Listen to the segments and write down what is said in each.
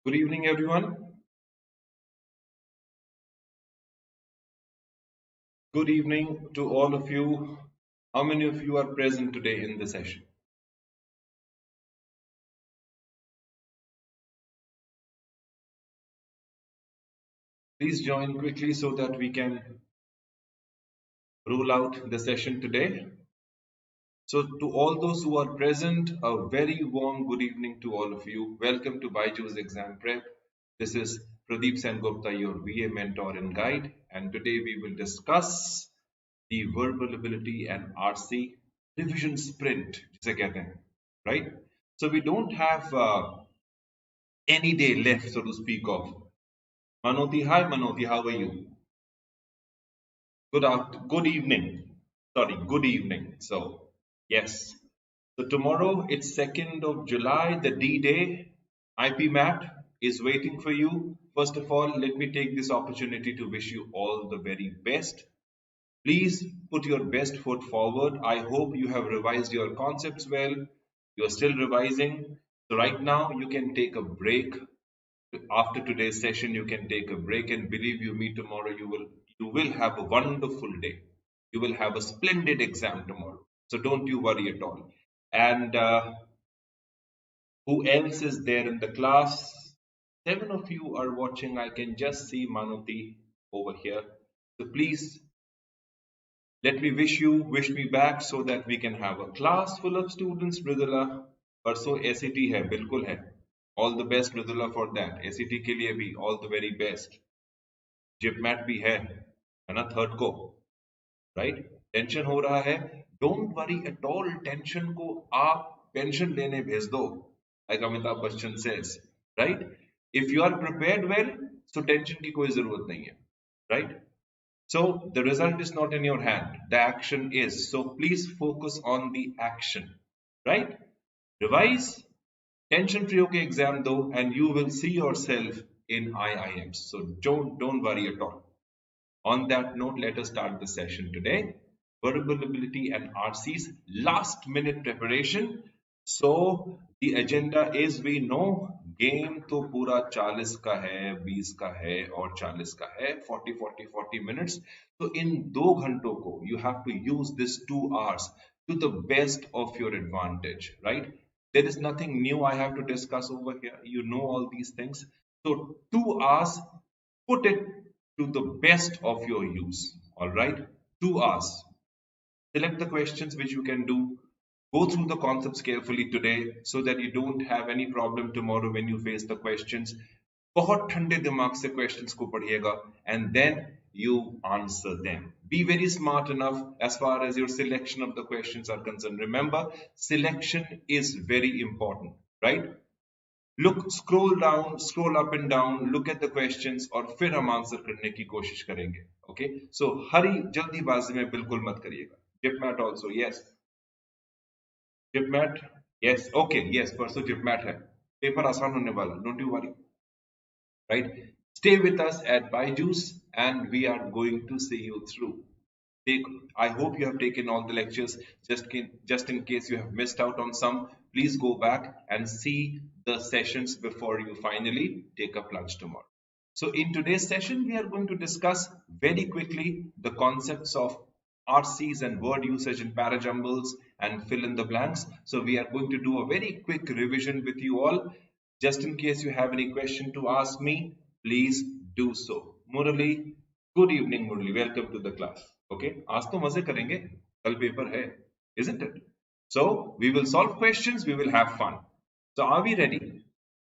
Good evening, everyone. Good evening to all of you. How many of you are present today in the session? Please join quickly so that we can roll out the session today. So, to all those who are present, a very warm good evening to all of you. Welcome to BYJU'S Exam Prep. This is Pradip Sengupta, your VA mentor and guide, and today we will discuss the Verbal Ability and RC revision sprint, जिसे कहते हैं, right? So we don't have any day left, so to speak of. Manoti, hi Manoti, how are you? Good evening. Sorry, good evening. So, yes. So tomorrow it's 2nd of July, the D-Day. IPMAT is waiting for you. First of all, let me take this opportunity to wish you all the very best. Please put your best foot forward. I hope you have revised your concepts well. You are still revising. So right now you can take a break. After today's session, you can take a break, and believe you me, tomorrow you will have a wonderful day. You will have a splendid exam tomorrow. So don't you worry at all. And who else is there in the class? 7 of you are watching. I can just see Manoti over here. So please let me wish me back so that we can have a class full of students. Mridula परसों SAT है, बिल्कुल है. All the best Mridula for that. SAT के लिए भी all the very best. जिपमैट भी है ना, थर्ड को, राइट? टेंशन हो रहा है, don't worry at all. Tension को आप पेंशन लेने भेज दो, like Amitabh Bachchan says, right? If you are prepared well, so tension की कोई जरूरत नहीं है, right? So the result is not in your hand, the action is. So please focus on the action, right? Revise, tension free होके exam दो, and you will see yourself in IIMs. So don't worry at all. On that note, let us start the session today. Verbal ability and RC's last minute preparation. So the agenda is, we know game तो पूरा 40 का है, 20 का है और 40 का है, 40 minutes. तो इन 2 घंटों को you have to use this 2 hours to the best of your advantage, right? There is nothing new I have to discuss over here. You know all these things. So 2 hours, put it to the best of your use. All right, 2 hours. Select the questions which you can do. Go through the concepts carefully today so that you don't have any problem tomorrow when you face the questions. बहुत ठंडे दिमाग से questions को पढ़िएगा, and then you answer them. Be very smart enough as far as your selection of the questions are concerned. Remember, selection is very important, right? Look, scroll down, scroll up and down, look at the questions और फिर हम answer करने की कोशिश करेंगे. Okay, so हरी जल्दीबाजी में बिल्कुल मत करिएगा. जिपमैट also, yes. जिपमैट, yes, okay, yes, परसों जिपमैट है. पेपर आसान होने वाला, don't you worry, right? Stay with us at BYJU'S and we are going to see you through. I hope you have taken all the lectures. Just in case you have missed out on some, please go back and see the sessions before you finally take up lunch tomorrow. So in today's session, we are going to discuss very quickly the concepts of RCs and word usage and parajumbles and fill in the blanks. So we are going to do a very quick revision with you all. Just in case you have any question to ask me, please do so. Murali, good evening Murali, welcome to the class. Okay, आज तो मजे करेंगे, कल paper है, isn't it? So we will solve questions, we will have fun. So are we ready?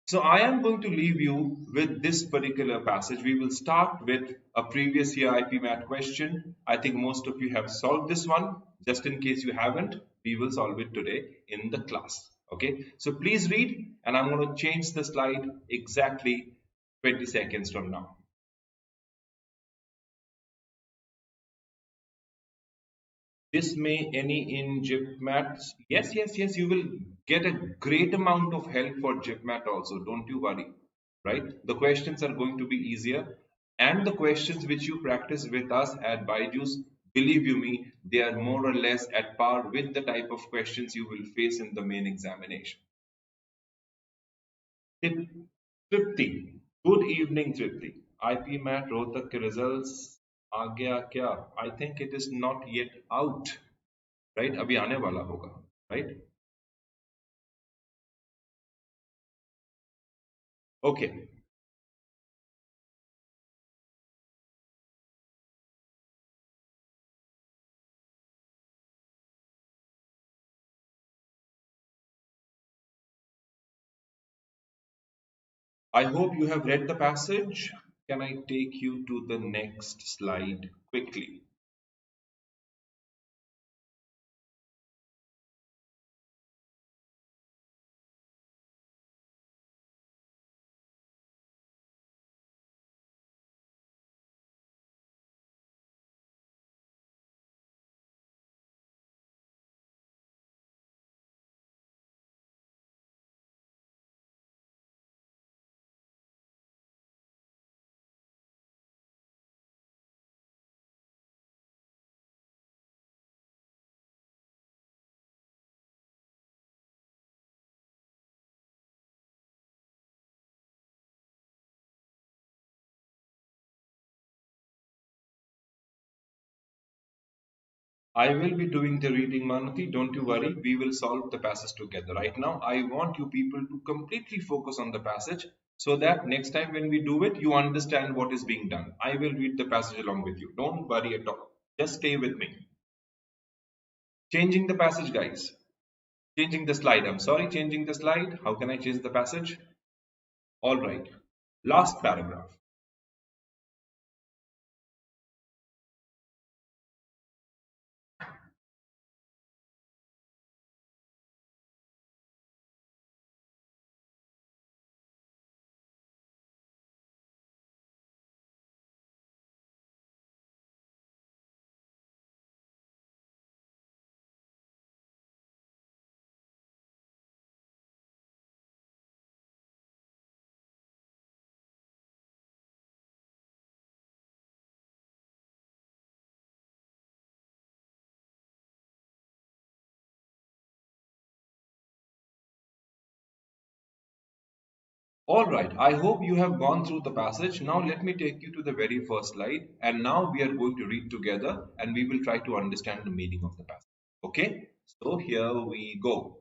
So I am going to leave you with this particular passage. We will start with a previous year IPMAT question. I think most of you have solved this one. Just in case you haven't, we will solve it today in the class. Okay, so please read, and I'm going to change the slide exactly 20 seconds from now. This may any in GIPMAT. Yes, you will get a great amount of help for GIPMAT also. Don't you worry, right? The questions are going to be easier, and the questions which you practice with us at BYJU'S, believe you me, they are more or less at par with the type of questions you will face in the main examination. Tripti. Good evening, Tripti. IPMAT Rohtak के results आ गया क्या? I think it is not yet out. Right? अभी आने वाला होगा. Right? Okay. I hope you have read the passage. Can I take you to the next slide quickly? I will be doing the reading, Manuti. Don't you worry. We will solve the passage together. Right now, I want you people to completely focus on the passage so that next time when we do it, you understand what is being done. I will read the passage along with you. Don't worry at all. Just stay with me. Changing the passage, guys. Changing the slide. I'm sorry, changing the slide. How can I change the passage? All right. Last paragraph. All right, I hope you have gone through the passage. Now let me take you to the very first slide, and now we are going to read together and we will try to understand the meaning of the passage. Okay, so here we go.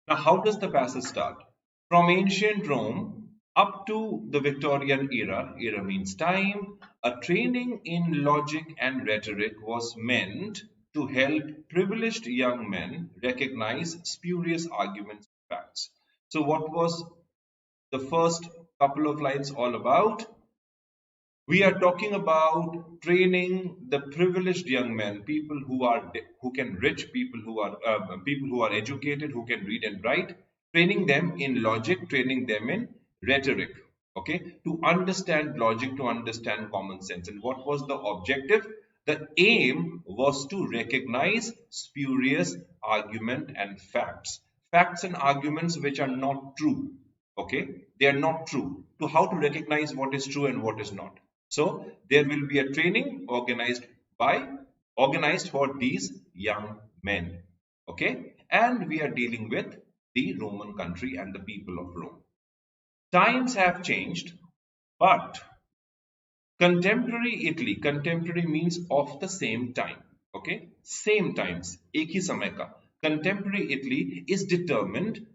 Now, how does the passage start? From ancient Rome up to the Victorian era means time, a training in logic and rhetoric was meant to help privileged young men recognize spurious arguments and facts. So, what was the first couple of lines all about? We are talking about training the privileged young men, people who can reach, people who are educated, who can read and write, training them in logic, training them in rhetoric. Okay, to understand logic, to understand common sense. And what was the objective? The aim was to recognize spurious argument and facts and arguments which are not true. Okay, they are not true. To how to recognize what is true and what is not. So there will be a training organized for these young men. Okay, and we are dealing with the Roman country and the people of Rome. Times have changed, but contemporary Italy, contemporary means of the same time. Okay, same times, एक ही समय का. Contemporary Italy is determined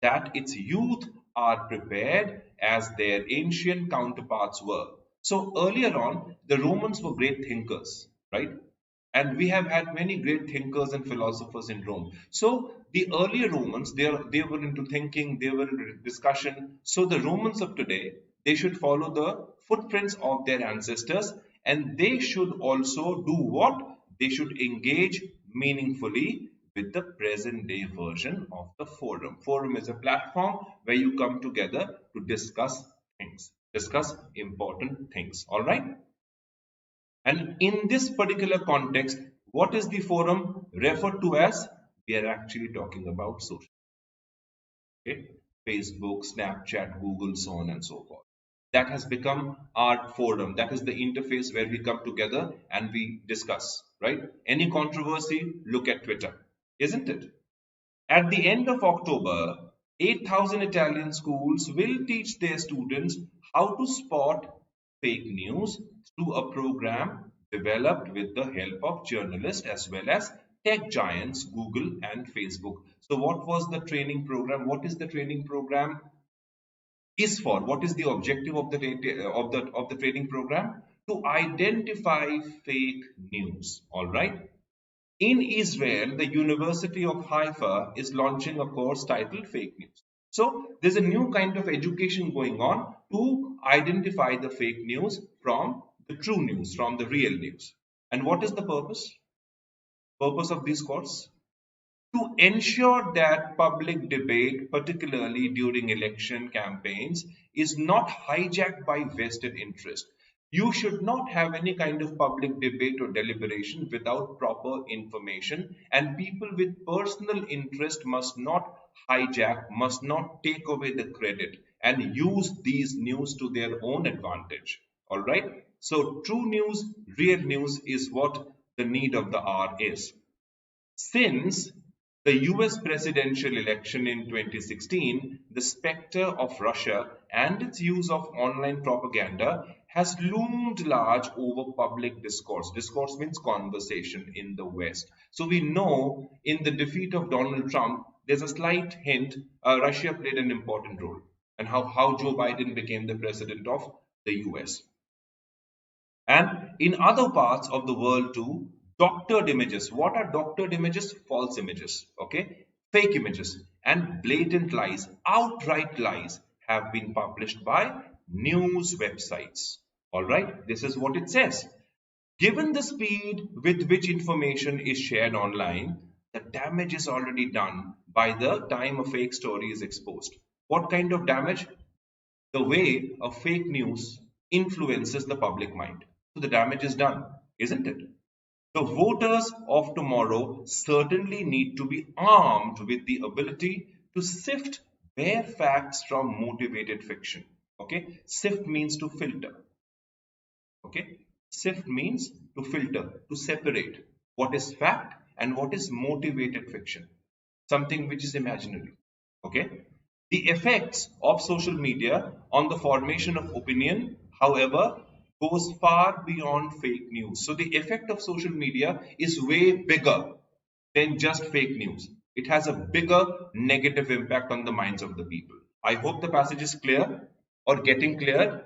that its youth are prepared as their ancient counterparts were. So earlier on, the Romans were great thinkers, right? And we have had many great thinkers and philosophers in Rome. So the earlier Romans, they were into thinking, they were into discussion. So the Romans of today, they should follow the footprints of their ancestors, and they should also do what? They should engage meaningfully with the present day version of the forum. Forum is a platform where you come together to discuss things, discuss important things. All right. And in this particular context, what is the forum referred to as? We are actually talking about social. Okay? Facebook, Snapchat, Google, so on and so forth. That has become our forum. That is the interface where we come together and we discuss, right? Any controversy, look at Twitter, isn't it? At the end of October 8,000 Italian schools will teach their students how to spot fake news through a program developed with the help of journalists as well as tech giants Google and Facebook. So what was the training program? What is the training program is for? What is the objective of the training program? To identify fake news. All right. In Israel, the University of Haifa is launching a course titled Fake News. So there's a new kind of education going on to identify the fake news from the true news, from the real news. And what is the purpose? Purpose of this course? To ensure that public debate, particularly during election campaigns, is not hijacked by vested interest. You should not have any kind of public debate or deliberation without proper information, and people with personal interest must not hijack, must not take away the credit and use these news to their own advantage. All right. So, true news, real news is what the need of the hour is. Since the US presidential election in 2016, the specter of Russia and its use of online propaganda has loomed large over public discourse. Discourse means conversation in the West. So we know in the defeat of Donald Trump, there's a slight hint Russia played an important role, and how Joe Biden became the president of the US. And in other parts of the world too, doctored images. What are doctored images? False images, okay? Fake images and blatant lies, outright lies have been published by news websites. All right, this is what it says. Given the speed with which information is shared online, the damage is already done by the time a fake story is exposed. What kind of damage? The way a fake news influences the public mind. So the damage is done, isn't it? The voters of tomorrow certainly need to be armed with the ability to sift bare facts from motivated fiction. Okay, sift means to filter. Okay, sift means to filter, to separate what is fact and what is motivated fiction, something which is imaginary. Okay, the effects of social media on the formation of opinion, however, goes far beyond fake news. So the effect of social media is way bigger than just fake news. It has a bigger negative impact on the minds of the people. I hope the passage is clear or getting clear.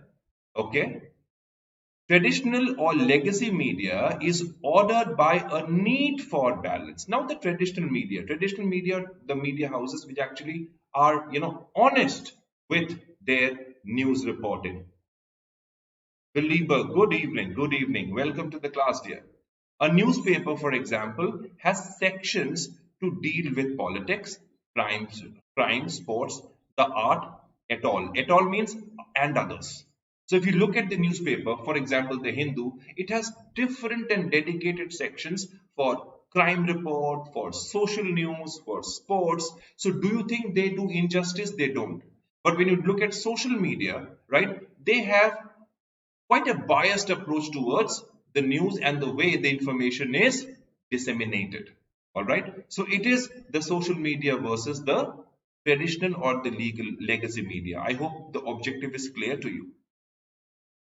Okay. Traditional or legacy media is ordered by a need for balance. Now the traditional media, the media houses which actually are, honest with their news reporting. Believer, good evening, welcome to the class dear. A newspaper, for example, has sections to deal with politics, crime, sports, the art, et al. Et al means and others. So if you look at the newspaper, for example, the Hindu, it has different and dedicated sections for crime report, for social news, for sports. So do you think they do injustice? They don't. But when you look at social media, right, they have quite a biased approach towards the news and the way the information is disseminated. All right. So it is the social media versus the traditional or the legal legacy media. I hope the objective is clear to you.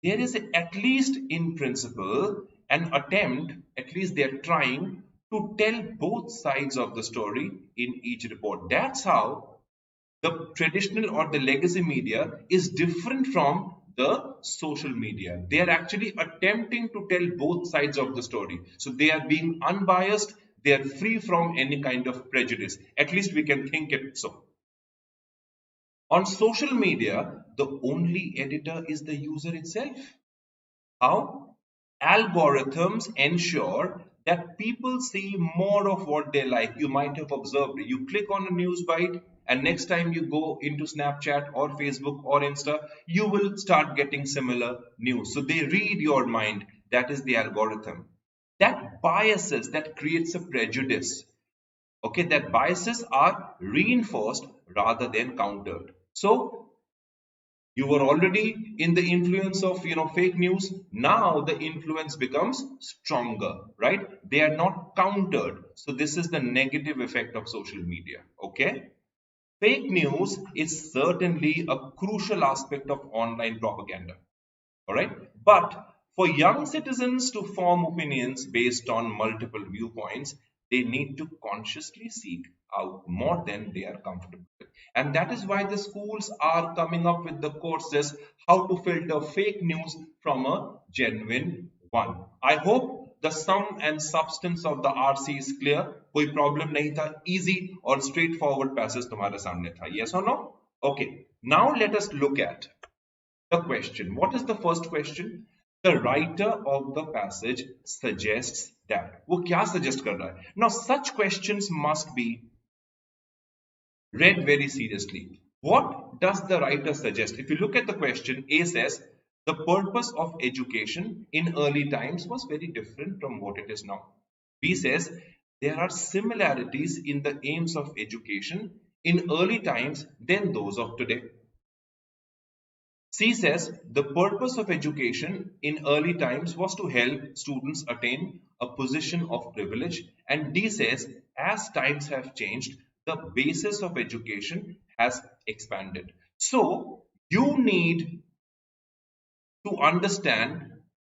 There is at least in principle an attempt, at least they are trying to tell both sides of the story in each report. That's how the traditional or the legacy media is different from the social media. They are actually attempting to tell both sides of the story. So they are being unbiased, they are free from any kind of prejudice. At least we can think it so. On social media, the only editor is the user itself. How? Algorithms ensure that people see more of what they like. You might have observed it. You click on a news bite, and next time you go into Snapchat or Facebook or Insta, you will start getting similar news. So they read your mind. That is the algorithm. That biases, that creates a prejudice. Okay, that biases are reinforced rather than countered. So you were already in the influence of fake news. Now the influence becomes stronger, right? They are not countered. So this is the negative effect of social media. Okay. fake news is certainly a crucial aspect of online propaganda. All right. But for young citizens to form opinions based on multiple viewpoints, they need to consciously seek out more than they are comfortable with. And that is why the schools are coming up with the courses how to filter fake news from a genuine one. I hope the sum and substance of the RC is clear. कोई problem नहीं था, easy और straightforward passage तुम्हारे सामने था. Yes or no? Okay. Now let us look at the question. What is the first question? The writer of the passage suggests that. वो क्या suggest कर रहा है? Now such questions must be read very seriously. What does the writer suggest? If you look at the question, A says the purpose of education in early times was very different from what it is now. B says there are similarities in the aims of education in early times than those of today. C says the purpose of education in early times was to help students attain a position of privilege, and D says as times have changed, the basis of education has expanded. So you need to understand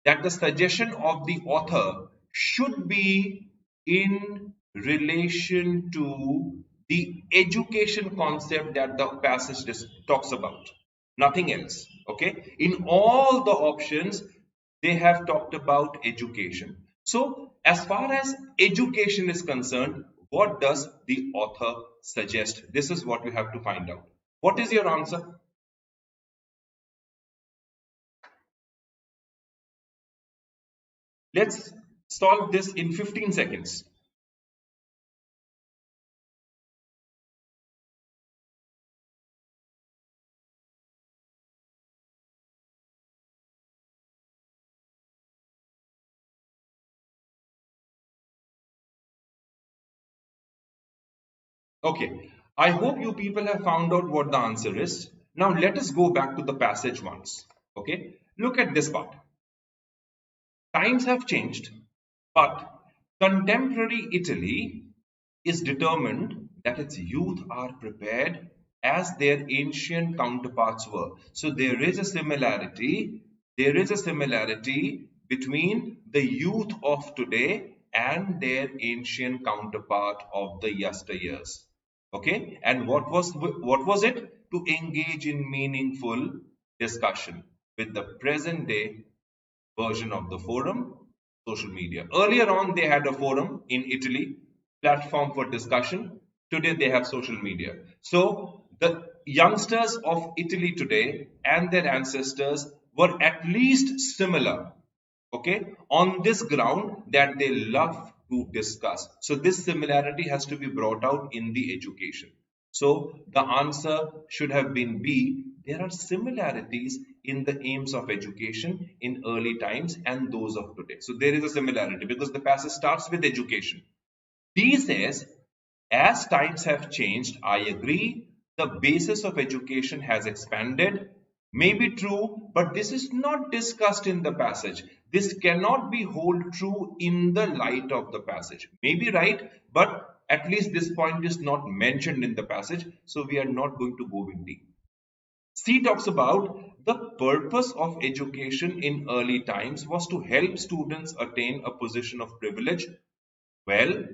that the suggestion of the author should be in relation to the education concept that the passage talks about. Nothing else. Okay. In all the options, they have talked about education. So, as far as education is concerned, what does the author suggest? This is what you have to find out. What is your answer? Let's solve this in 15 seconds. Okay, I hope you people have found out what the answer is. Now let us go back to the passage once. Okay, look at this part. Times have changed, but contemporary Italy is determined that its youth are prepared as their ancient counterparts were. So there is a similarity. There is a similarity between the youth of today and their ancient counterpart of the yesteryears. Okay, and what was it? To engage in meaningful discussion with the present day version of the forum, social media. Earlier on, they had a forum in Italy, platform for discussion. Today, they have social media. So, the youngsters of Italy today and their ancestors were at least similar, okay, on this ground that they love to discuss. So, this similarity has to be brought out in the education. So, the answer should have been B. There are similarities in the aims of education in early times and those of today. So there is a similarity because the passage starts with education. D says, as times have changed, I agree, the basis of education has expanded. May be true, but this is not discussed in the passage. This cannot be hold true in the light of the passage. May be right, but at least this point is not mentioned in the passage, so we are not going to go with D. C talks about the purpose of education in early times was to help students attain a position of privilege. Well,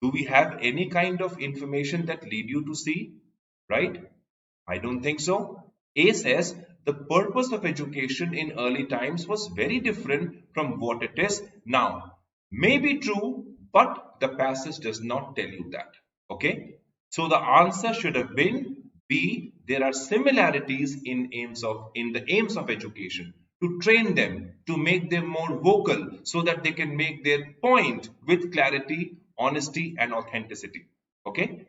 do we have any kind of information that lead you to C? Right? I don't think so. A says the purpose of education in early times was very different from what it is now. May be true, but the passage does not tell you that. Okay? So the answer should have been B. There are similarities in the aims of education to train them, to make them more vocal so that they can make their point with clarity, honesty and authenticity. Okay?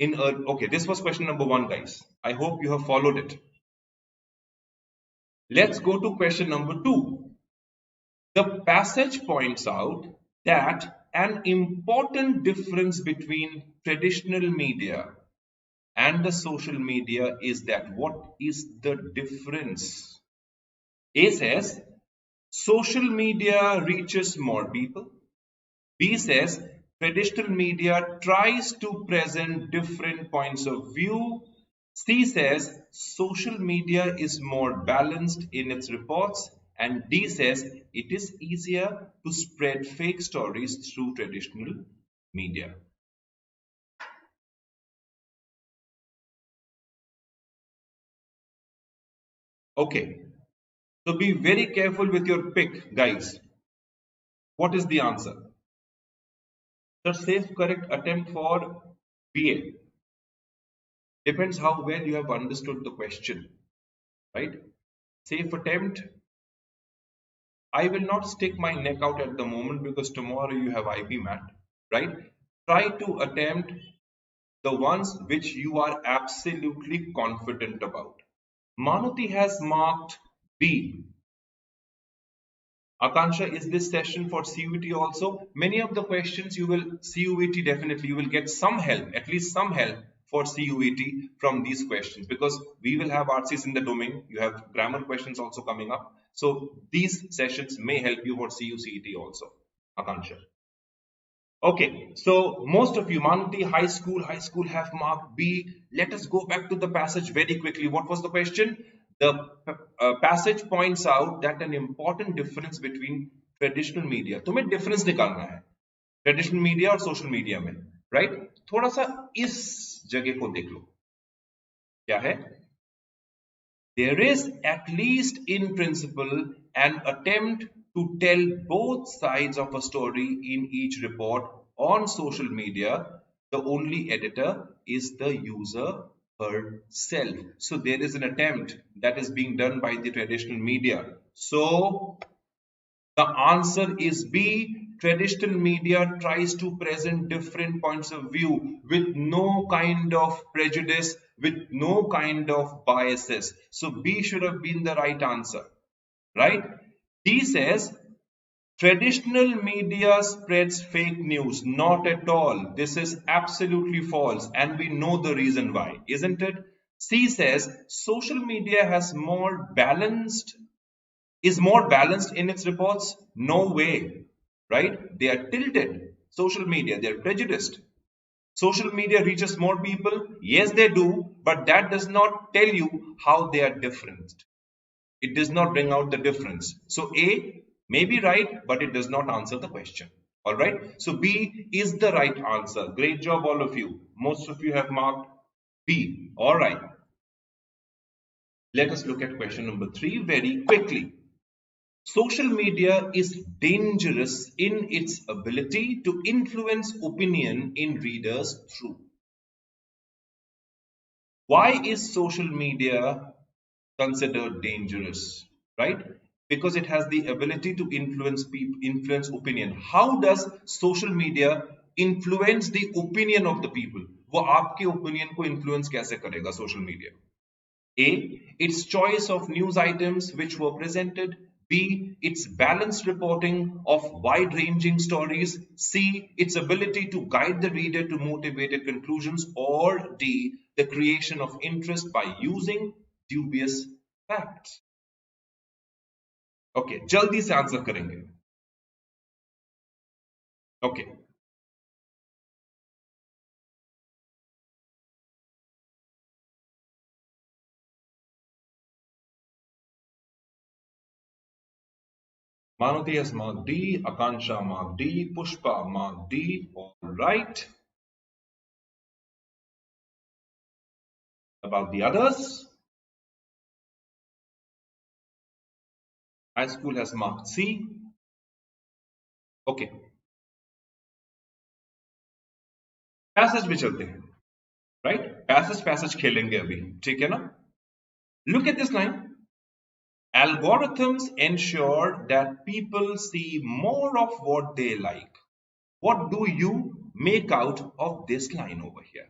Okay, this was question number 1, guys. I hope you have followed it. Let's go to question number 2. The passage points out that an important difference between traditional media and the social media is that what is the difference? A says social media reaches more people. B says traditional media tries to present different points of view. C says social media is more balanced in its reports, and D says it is easier to spread fake stories through traditional media. Okay, so be very careful with your pick, guys. What is the answer? The safe correct attempt for BA depends how well you have understood the question, right? Safe attempt. I will not stick my neck out at the moment because tomorrow you have IPMAT, right? Try to attempt the ones which you are absolutely confident about. Manuti has marked B. Akansha, is this session for CUET also? Many of the questions you will, CUET definitely, you will get some help, at least some help for CUET from these questions, because we will have RCs in the domain. You have grammar questions also coming up. So these sessions may help you for CUCET also, Akansha. Okay, so most of you, Manuti, high school have marked B. Let us go back to the passage very quickly. What was the question? The passage points out that an important difference between traditional media. तुम्हें difference निकालना है traditional media और social media में, right? थोड़ा सा इस जगह को देख लो. क्या है? There is, at least in principle, an attempt to tell both sides of a story in each report on social media. The only editor is the user herself. So there is an attempt that is being done by the traditional media. So the answer is B. Traditional media tries to present different points of view with no kind of prejudice, with no kind of biases. So B should have been the right answer, right? D says traditional media spreads fake news. Not at all. This is absolutely false, and we know the reason why, isn't it? C says social media has is more balanced in its reports? No way, right? They are tilted. Social media, they are prejudiced. Social media reaches more people? Yes, they do, but that does not tell you how they are different. It does not bring out the difference. So A may be right, but it does not answer the question. All right. So B is the right answer. Great job, all of you. Most of you have marked B. All right. Let us look at question number 3 very quickly. Social media is dangerous in its ability to influence opinion in readers through. Why is social media considered dangerous? Right? Because it has the ability to influence opinion. How does social media influence the opinion of the people? वो आपके opinion को influence कैसे करेगा social media? A. Its choice of news items which were presented. B. Its balanced reporting of wide-ranging stories. C. Its ability to guide the reader to motivated conclusions. Or D. The creation of interest by using dubious facts. Okay, जल्दी से answer करेंगे. Okay. Manuti has marked D, Akansha marked D, Pushpa marked D. All right. About the others, high school has marked C. Okay. Passage में चलते हैं, right? Passage खेलेंगे अभी, ठीक है ना? Look at this line. Algorithms ensure that people see more of what they like. What do you make out of this line over here?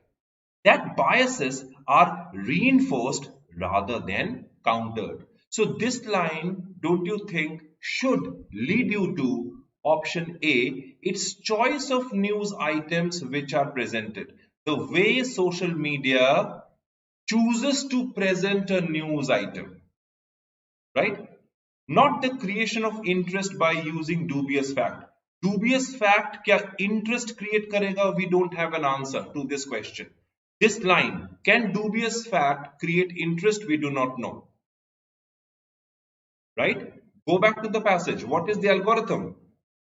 That biases are reinforced rather than countered. So this line, don't you think, should lead you to option A, its choice of news items which are presented. The way social media chooses to present a news item, right? Not the creation of interest by using dubious fact. dubious fact क्या interest create करेगा? We don't have an answer to this question. This line, can dubious fact create interest? We do not know. Right? Go back to the passage. What is the algorithm?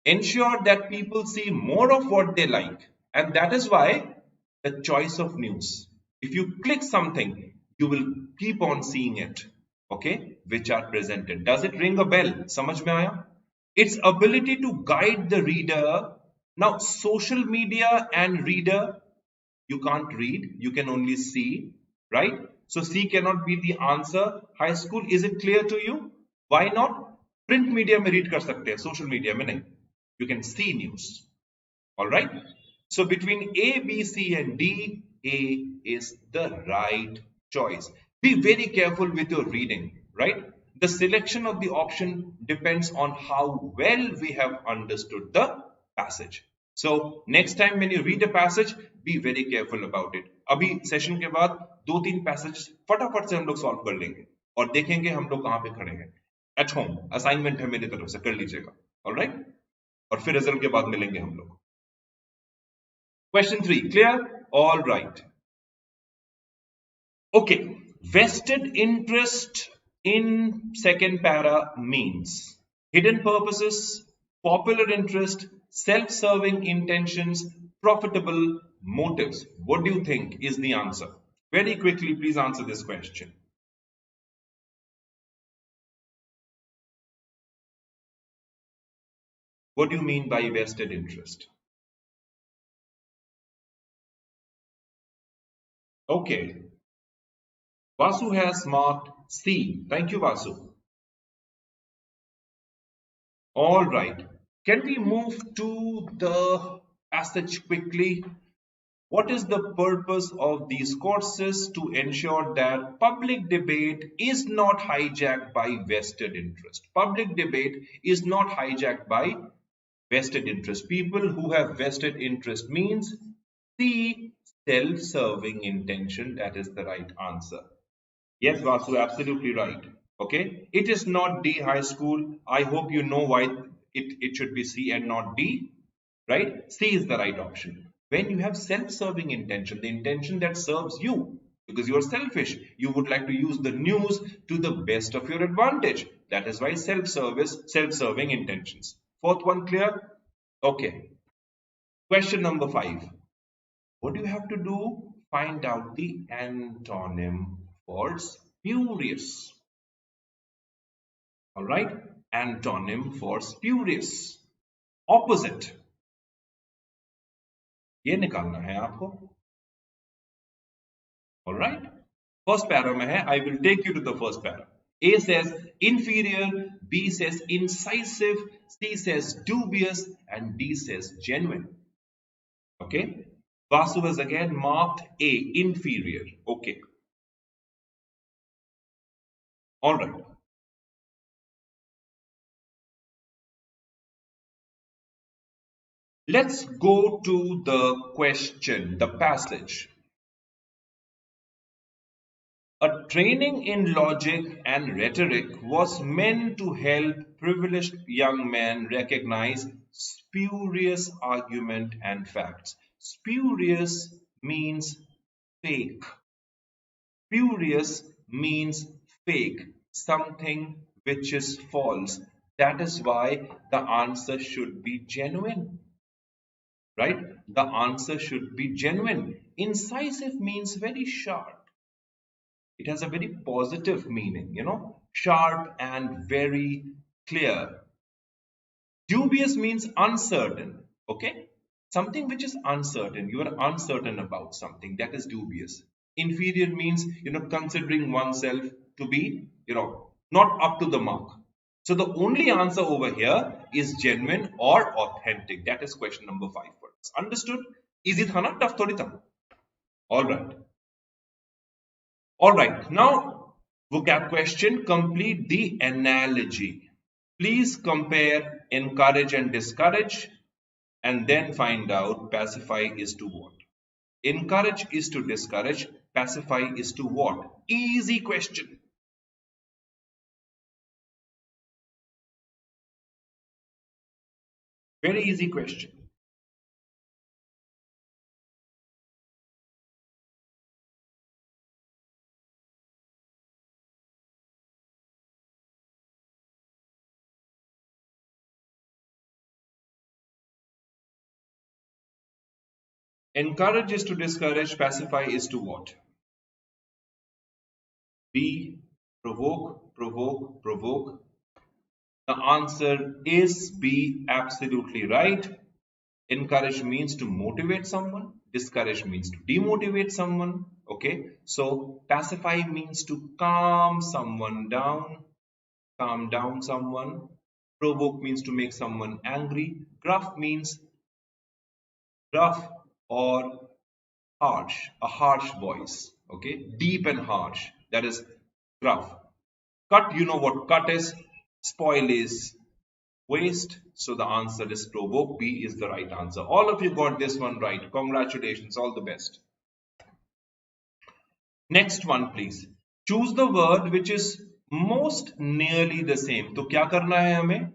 Ensure that people see more of what they like. And that is why the choice of news. If you click something, you will keep on seeing it. Okay? Which are presented. Does it ring a bell? Samajh mein aaya? Its ability to guide the reader. Now, social media and reader, you can't read, you can only see, right? So C cannot be the answer. High school, is it clear to you? Why not? Print media में read कर सकते हैं, social media में नहीं. You can see news. All right? So between A, B, C and D, A is the right choice. Be very careful with your reading, right? The selection of the option depends on how well we have understood the passage. So next time when you read a passage, be very careful about it. अभी session के बाद 2-3 passage फटाफट से हम लोग solve कर लेंगे और देखेंगे हम लोग कहाँ पे खड़े हैं. एट होम असाइनमेंट है मेरी तरफ से, कर लीजिएगा. ऑलराइट? और फिर रिजल्ट के बाद मिलेंगे हम लोग. Question 3, clear? All right. Okay, vested interest in second para means hidden purposes, popular interest, self-serving intentions, profitable motives. What do you think is the answer? Very quickly, please answer this question. What do you mean by vested interest? Okay. Vasu has marked C. Thank you, Vasu. All right. Can we move to the passage quickly? What is the purpose of these courses? To ensure that public debate is not hijacked by vested interest. Public debate is not hijacked by vested interest. People who have vested interest means the self-serving intention. That is the right answer. Yes, Vasu, absolutely right. Okay, it is not D, high school. I hope you know why it should be C and not D, right? C is the right option. When you have self-serving intention, the intention that serves you, because you are selfish, you would like to use the news to the best of your advantage. That is why self-serving intentions. Fourth one clear? Okay. Question number 5. What do you have to do? Find out the antonym for spurious. All right, antonym for spurious. Opposite. ये निकालना है आपको. All right. First para में है. I will take you to the first para. A says inferior, B says incisive, C says dubious, and D says genuine. Okay. Vasu has again marked A, inferior. Okay. All right. Let's go to the question, the passage. A training in logic and rhetoric was meant to help privileged young men recognize spurious argument and facts. Spurious means fake. Spurious means fake, something which is false. That is why the answer should be genuine. Right? The answer should be genuine. Incisive means very sharp. It has a very positive meaning, sharp and very clear. Dubious means uncertain, okay? Something which is uncertain. You are uncertain about something. That is dubious. Inferior means, considering oneself to be, not up to the mark. So the only answer over here is genuine or authentic. That is question number 5 for us. Understood? Easy tha na? Tough thodi tha. All right. All right. Now, vocab question. Complete the analogy. Please compare encourage and discourage and then find out pacify is to what. Encourage is to discourage. Pacify is to what? Easy question. Very easy question. Encourage is to discourage, pacify is to what? B. Provoke, provoke, provoke. The answer is B. Absolutely right. Encourage means to motivate someone. Discourage means to demotivate someone. Okay. So pacify means to calm someone down. Calm down someone. Provoke means to make someone angry. Gruff means rough or harsh, a harsh voice. Okay. Deep and harsh. That is gruff. Cut, you know what cut is. Spoil is waste. So the answer is provoke. B is the right answer. All of you got this one right. Congratulations. All the best. Next one, please. Choose the word which is most nearly the same. तो क्या करना है हमें?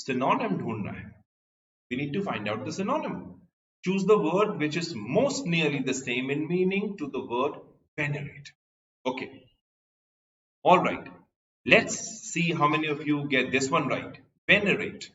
Synonym ढूंढना है. We need to find out the synonym. Choose the word which is most nearly the same in meaning to the word venerate. Okay. All right. Let's see how many of you get this one right. Venerate.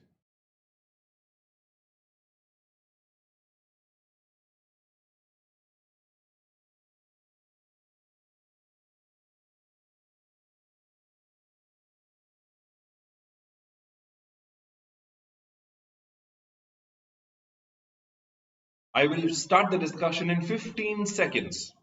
I will start the discussion in 15 seconds.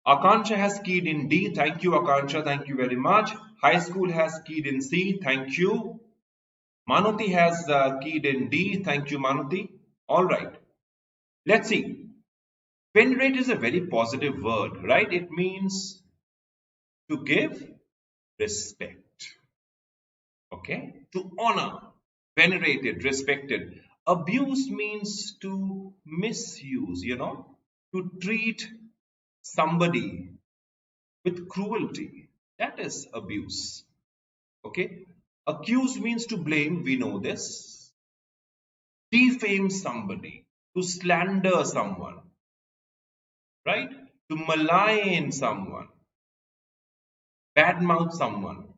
Akansha has keyed in D. Thank you, Akansha. Thank you very much. High school has keyed in C. Thank you. Manuti has keyed in D. Thank you, Manuti. All right. Let's see. Venerate is a very positive word, right? It means to give respect. Okay? To honor. Venerated, respected. Abuse means to misuse, to treat somebody with cruelty. That is abuse. Okay. Accuse means to blame. We know this. Defame somebody. To slander someone. Right? To malign someone. Badmouth someone.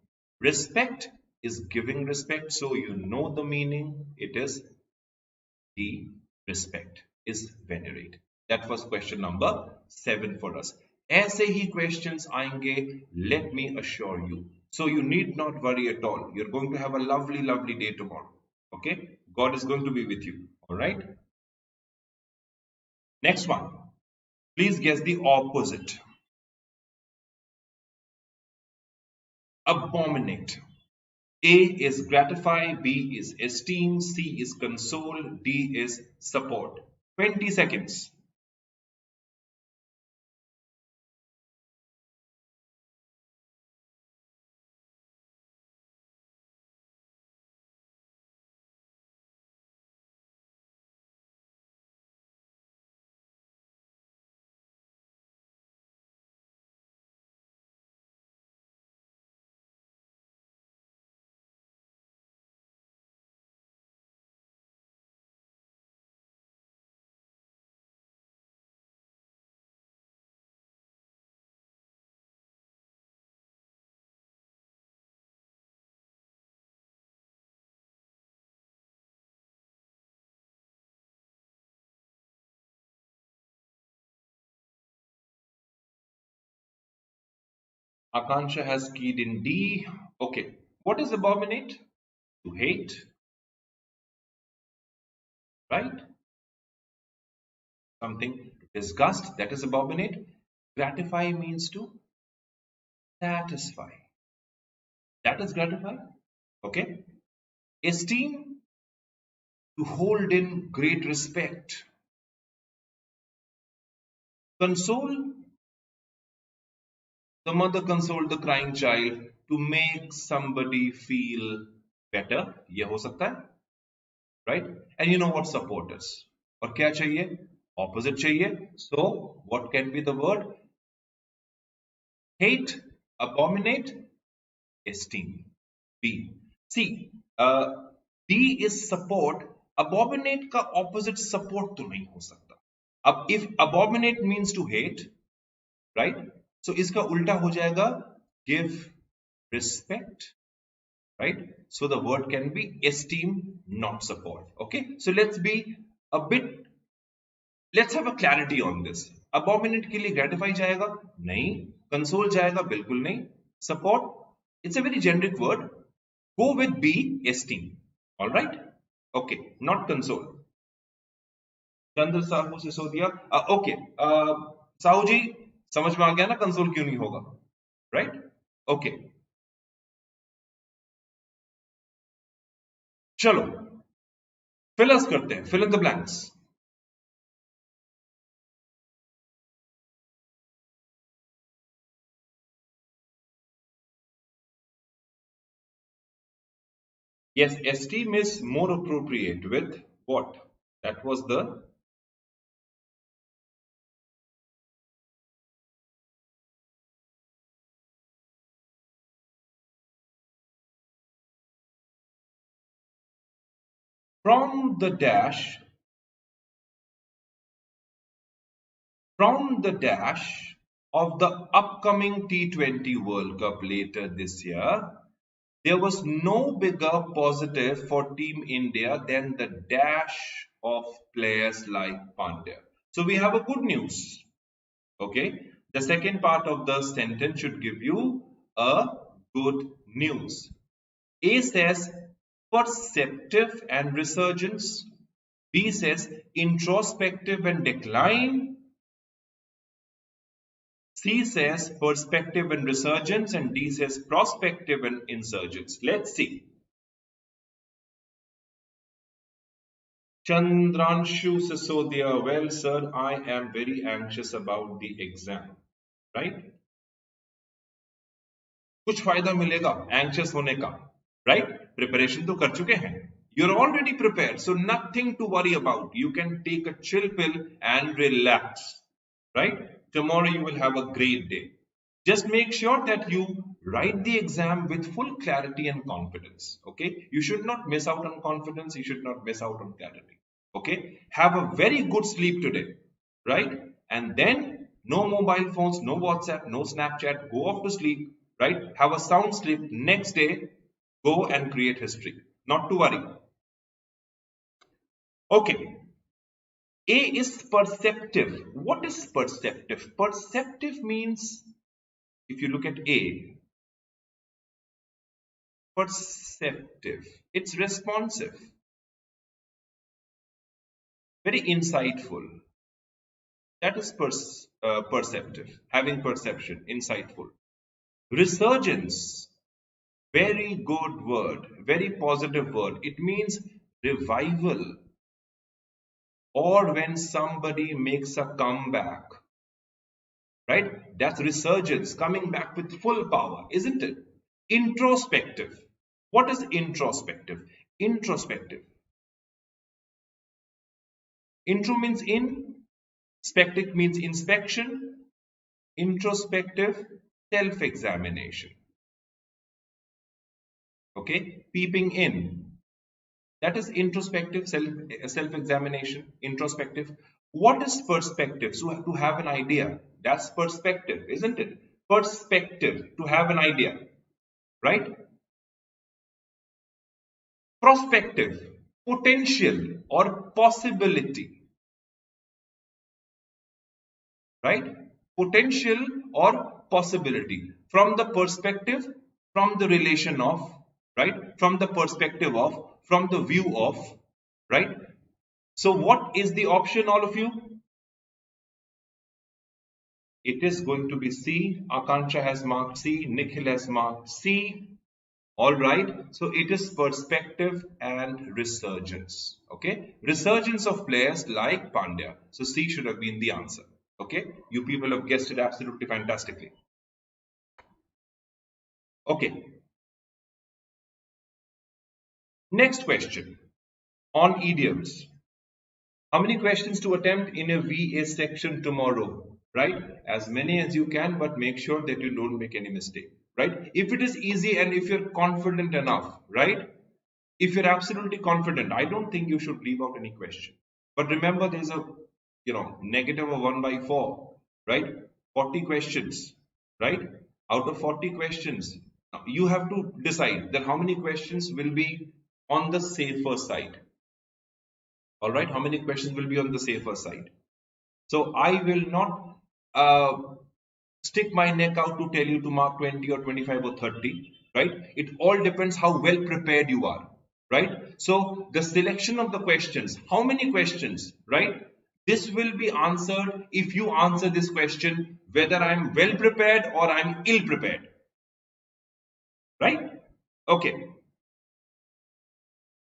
Respect is giving respect. So you know the meaning. It is the respect is venerate. That was question number 7 for us. ऐसे ही questions आएंगे, let me assure you. So you need not worry at all. You're going to have a lovely, lovely day tomorrow. Okay? God is going to be with you. Alright? Next one. Please guess the opposite. Abominate. A is gratify, B is esteem, C is console, D is support. 20 seconds. Akansha has keyed in D. Okay. What is abominate? To hate. Right? Something to disgust. That is abominate. Gratify means to satisfy. That is gratify. Okay. Esteem. To hold in great respect. Console. The mother consoled the crying child to make somebody feel better ये हो सकता है, right? And you know what support is. और क्या चाहिए? Opposite चाहिए. So what can be the word? Hate, abominate, esteem. B. See, D is support. Abominate का opposite support तो नहीं हो सकता. अब if abominate means to hate, right? So इसका उल्टा हो जाएगा give respect, right? So the word can be esteem, not support. Okay, so let's have a clarity on this. Abominate के लिए gratify जाएगा नहीं, console जाएगा बिल्कुल नहीं, support it's a very generic word. Go with B, esteem. All right? Okay, not console. Chandra Sahu Sisodia, okay. Sahu जी समझ में आ गया ना कंसोल क्यों नहीं होगा, राइट? ओके, चलो फिलअस करते हैं, fill in the blanks. Yes, esteem is more appropriate with what? That was the from the dash of the upcoming T20 World Cup later this year, there was no bigger positive for Team India than the dash of players like Pandya. So we have a good news. Okay, the second part of the sentence should give you a good news. A says perceptive and resurgence. B says introspective and decline. C says perspective and resurgence, and D says prospective and insurgence. Let's see. Chandranshu Sisodia, well sir, I am very anxious about the exam, right? कुछ फायदा मिलेगा anxious होने का, right? Preparation तो कर चुके हैं, you're already prepared, so nothing to worry about. You can take a chill pill and relax, right? Tomorrow you will have a great day. Just make sure that you write the exam with full clarity and confidence. Okay, you should not miss out on confidence, you should not miss out on clarity. Okay, have a very good sleep today, right? And then no mobile phones, no WhatsApp, no Snapchat, go off to sleep, right? Have a sound sleep. Next day go and create history, not to worry. Okay, A is perceptive. What is perceptive? Perceptive means, if you look at A, perceptive, it's responsive, very insightful. That is perceptive, having perception, insightful. Resurgence, very good word, very positive word. It means revival, or when somebody makes a comeback, right? That's resurgence, coming back with full power, isn't it? Introspective. What is introspective? Introspective. Intro means in, spectic means inspection, introspective, self-examination. Okay, peeping in. That is introspective, self-examination, introspective. What is perspective? So to have an idea. That's perspective, isn't it? Perspective, to have an idea, right? Prospective, potential or possibility, right? Potential or possibility. From the perspective, from the relation of, right? From the perspective of, from the view of, right? So what is the option, all of you? It is going to be C. Akansha has marked C. Nikhil has marked C. All right. So it is perspective and resurgence. Okay. Resurgence of players like Pandya. So C should have been the answer. Okay. You people have guessed it absolutely fantastically. Okay. Next question on idioms. How many questions to attempt in a VA section tomorrow? Right? As many as you can, but make sure that you don't make any mistake. Right? If it is easy and if you're confident enough, right? If you're absolutely confident, I don't think you should leave out any question. But remember, there's a negative of 1 by 4, right? 40 questions, right? Out of 40 questions, you have to decide that how many questions will be on the safer side. All right, how many questions will be on the safer side? So I will not stick my neck out to tell you to mark 20 or 25 or 30, right? It all depends how well prepared you are, right? So the selection of the questions, how many questions, right? This will be answered if you answer this question whether I'm well prepared or I'm ill prepared, right? Okay.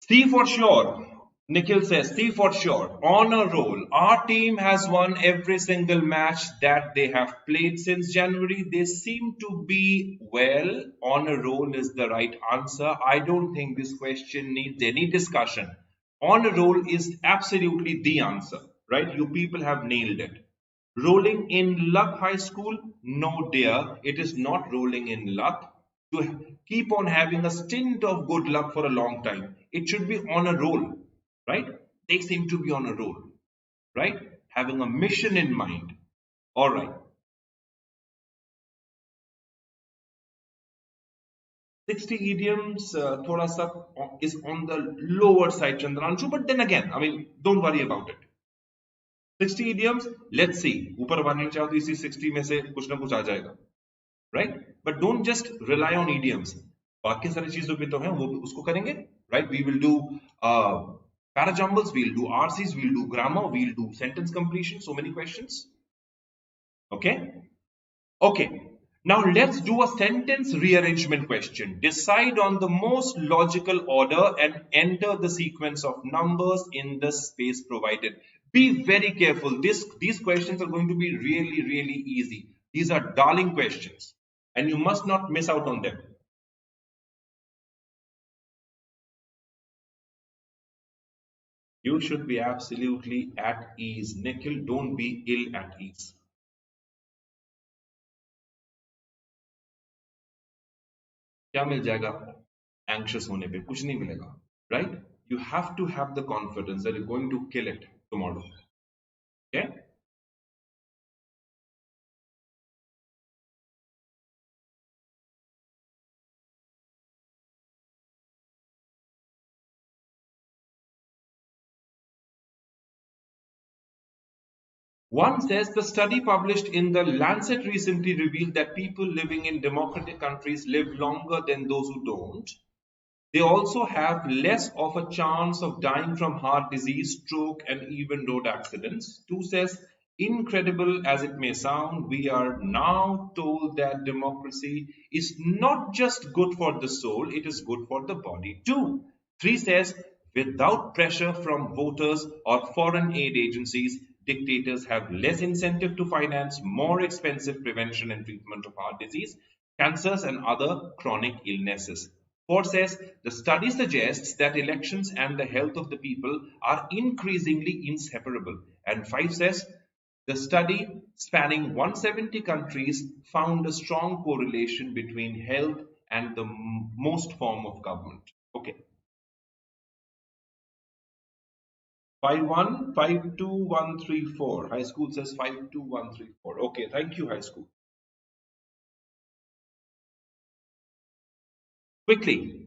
See for sure. Nikhil says, see for sure. On a roll. Our team has won every single match that they have played since January. They seem to be well. On a roll is the right answer. I don't think this question needs any discussion. On a roll is absolutely the answer, right? You people have nailed it. Rolling in luck high school? No, dear. It is not rolling in luck. To keep on having a stint of good luck for a long time. It should be on a roll, right? They seem to be on a roll, right? Having a mission in mind. All right. 60 idioms, thoda sa is on the lower side, Chandranshu. But then again, I mean, don't worry about it. 60 idioms, let's see. ऊपर बढ़ने चाहो तो इसी 60 में से कुछ ना कुछ आ जाएगा, right? But don't just rely on idioms. बाकी सारी चीजों पे तो हैं वो उसको करेंगे, right? We will do parajumbles, we'll do RCs, we'll do grammar, we'll do sentence completion. So many questions. Okay. Okay. Now let's do a sentence rearrangement question. Decide on the most logical order and enter the sequence of numbers in the space provided. Be very careful. These questions are going to be really, really easy. These are darling questions and you must not miss out on them. You should be absolutely at ease. Nikhil, don't be ill at ease. क्या मिल जाएगा anxious होने पे? कुछ नहीं मिलेगा, right? You have to have the confidence that you're going to kill it tomorrow. Okay? One says the study published in the Lancet recently revealed that people living in democratic countries live longer than those who don't. They also have less of a chance of dying from heart disease, stroke, and even road accidents. Two says, incredible as it may sound, we are now told that democracy is not just good for the soul, it is good for the body too. Three says, without pressure from voters or foreign aid agencies, dictators have less incentive to finance more expensive prevention and treatment of heart disease, cancers, and other chronic illnesses. 4 says the study suggests that elections and the health of the people are increasingly inseparable. And 5 says the study spanning 170 countries found a strong correlation between health and the most form of government. Okay. 5152134. High school says 52134. Okay, thank you, high school. Quickly.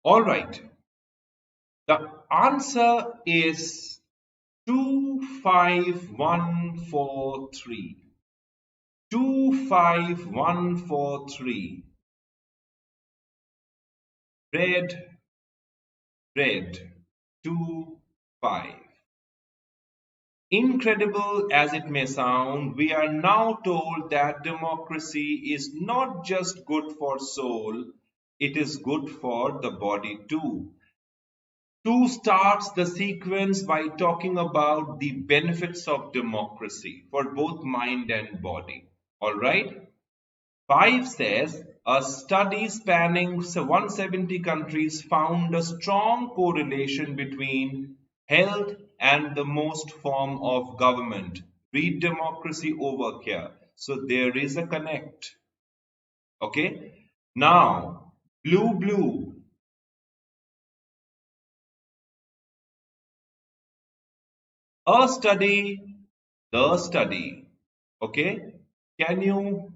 All right. The answer is 25143. 25143. Red, red, 25. Incredible as it may sound, we are now told that democracy is not just good for soul, it is good for the body too. 2 starts the sequence by talking about the benefits of democracy for both mind and body. Alright? 5 says a study spanning 170 countries found a strong correlation between health and the most form of government. Read democracy over here. So there is a connect. Okay. Now, blue. A study, the study. Okay. Can you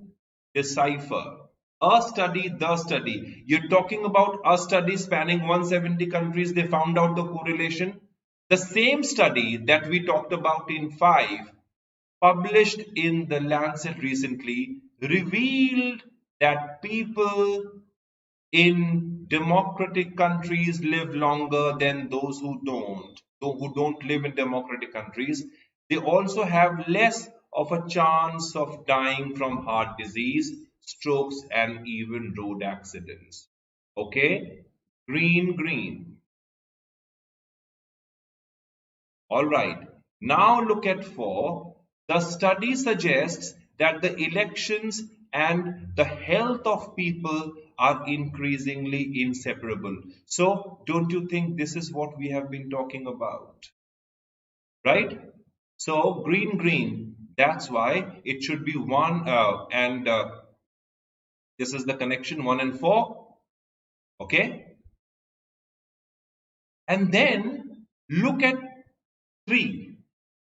decipher? A study, the study. You're talking about a study spanning 170 countries. They found out the correlation. The same study that we talked about in 5, published in the Lancet recently, revealed that people in democratic countries live longer than those who don't live in democratic countries. They also have less of a chance of dying from heart disease, strokes, and even road accidents. Okay? Green. All right. Now look at 4. The study suggests that the elections and the health of people are increasingly inseparable. So, don't you think this is what we have been talking about? Right? So, green. That's why it should be 1 and this is the connection 1 and 4. Okay? And then look at 3.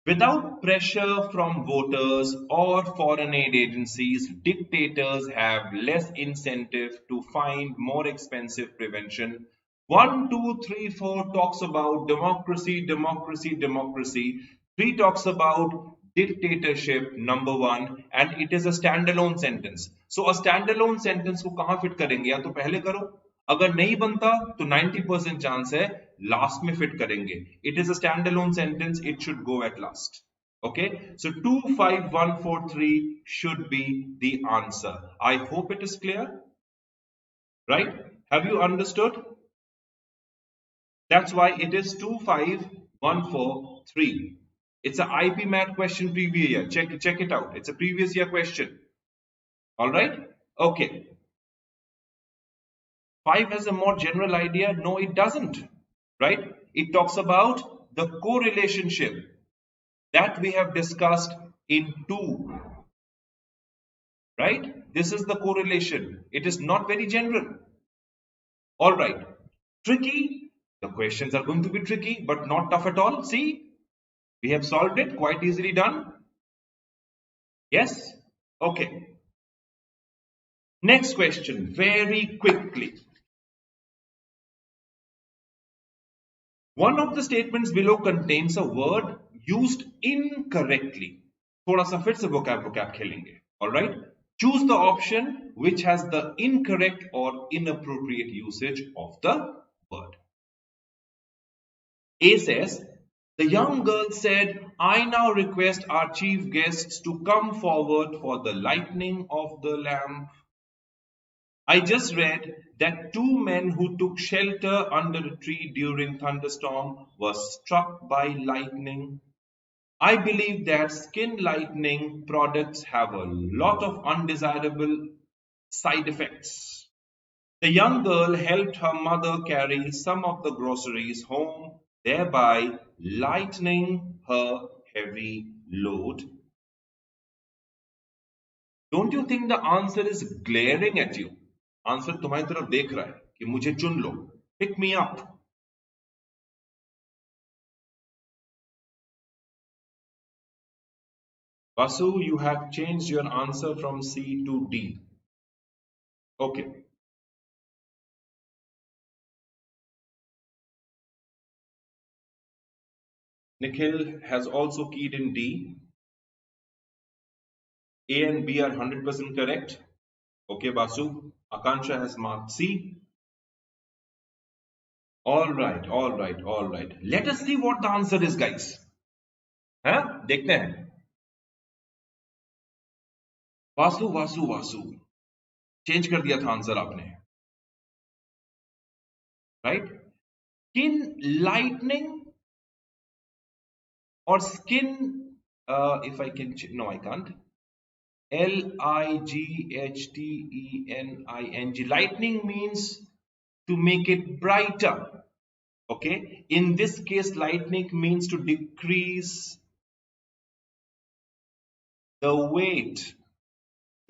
Without pressure from voters or foreign aid agencies, dictators have less incentive to find more expensive prevention. 1, 2, 3, 4 talks about democracy. 3 talks about dictatorship, number 1, and it is a standalone sentence. So a standalone sentence को कहाँ fit करेंगे? या तो पहले करो, अगर नहीं बनता तो 90% चांस है लास्ट में फिट करेंगे. It is a stand alone sentence, it should go at last. Okay, so 25143 should be the answer. I hope it is clear. Right? Have you understood? That's why it is 25143. It's a IPMAT question previous year. Check it out. It's a previous year question. All right? Okay. 5 has a more general idea. No, it doesn't. Right? It talks about the correlationship that we have discussed in 2. Right? This is the correlation. It is not very general. All right. Tricky. The questions are going to be tricky, but not tough at all. See? We have solved it. Quite easily done. Yes? Okay. Next question. Very quickly. One of the statements below contains a word used incorrectly. थोड़ा सा फिर से vocab खेलेंगे. All right? Choose the option which has the incorrect or inappropriate usage of the word. A says, the young girl said, I now request our chief guests to come forward for the lighting of the lamp. I just read that 2 men who took shelter under a tree during thunderstorm were struck by lightning. I believe that skin lightening products have a lot of undesirable side effects. The young girl helped her mother carry some of the groceries home, thereby lightening her heavy load. Don't you think the answer is glaring at you? Answer तुम्हारी तरफ देख रहा है कि मुझे चुन लो. Pick me up. Vasu, you have changed your answer from C to D. Okay. Nikhil has also keyed in D. A and B are 100% correct. Okay, Vasu. Akansha has marked C. All right. Let us see what the answer is, guys. हाँ? देखते हैं. Vasu change कर दिया था answer आपने. Right? skin lightening or skin, if I can, no, I can't. Lightening. Lightening means to make it brighter. Okay. In this case, lightening means to decrease the weight,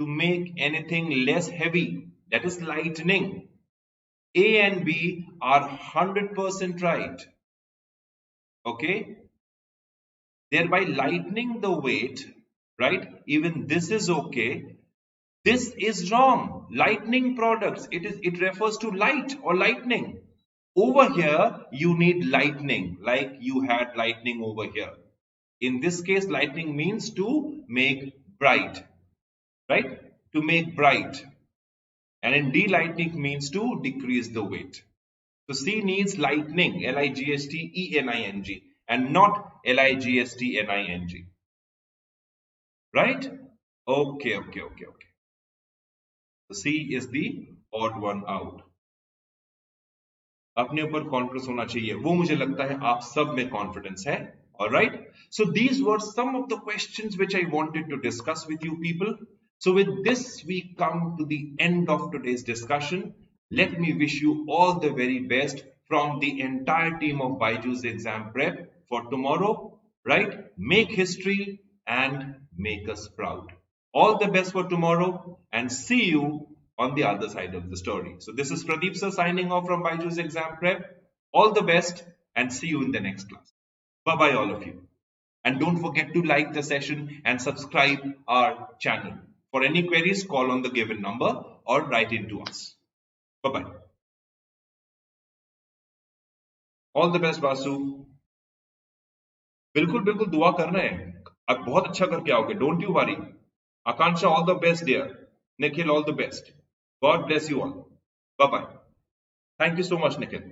to make anything less heavy. That is lightening. A and B are 100% right. Okay. Thereby lightening the weight, right? Even this is okay. This is wrong. Lightning products, it refers to light or lightning. Over here, you need lightning, like you had lightning over here. In this case, lightning means to make bright, right? To make bright. And in D, lightning means to decrease the weight. So C needs lightning, Lightning, and not Ligstning. Right? Okay. So C is the odd one out. अपने ऊपर confidence होना चाहिए, वो मुझे लगता है आप सब में कॉन्फिडेंस है. All right. So these were some of the questions which I wanted to discuss with you people. So with this we come to the end of today's discussion. Let me wish you all the very best from the entire team of BYJU'S Exam Prep for tomorrow. Right? Make history and make us proud. All the best for tomorrow and see you on the other side of the story. So this is Pradip Sir signing off from BYJU'S Exam Prep. All the best and see you in the next class. Bye-bye all of you. And don't forget to like the session and subscribe our channel. For any queries, call on the given number or write in to us. Bye-bye. All the best, Vasu. बिल्कुल बिल्कुल दुआ कर रहे हैं, अब बहुत अच्छा करके आओगे, don't you worry. Akansha, all the best dear. Nikhil, all the best. God bless you all. Bye-bye. Thank you so much, Nikhil.